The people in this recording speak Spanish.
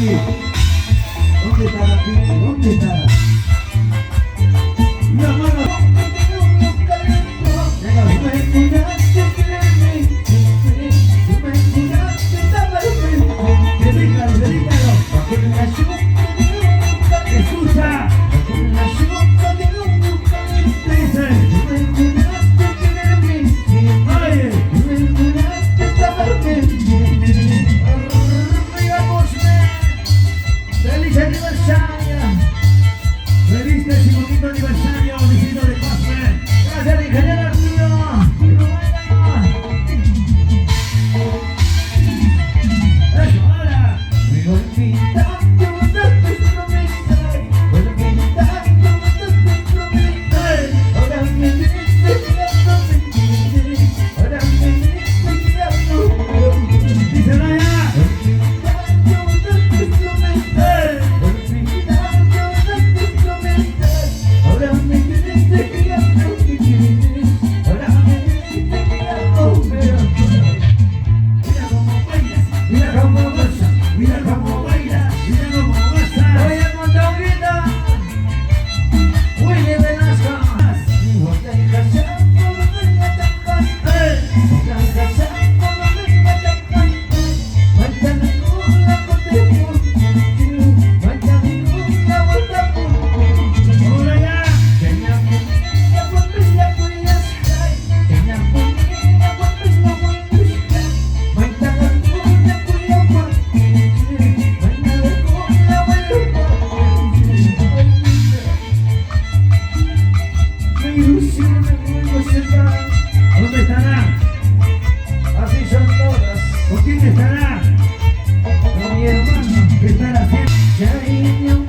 ¿Dónde está la Pinky? ¿Dónde está? La mano. Escucha. ¡Feliz aniversario! ¡Feliz 15º aniversario, municipio de Cosme! ¡Gracias, ingeniero Arturo! ¡Eso, ahora! Me olvidando de tus promesas, olvidando de tus promesas. Ahora me dices que no me quieres, ahora me dices que no me quieres. ¡Díselo ya! ¿Dónde estará? Así son todas. ¿Con quién estará? Con mi hermano. ¿Qué estará haciendo?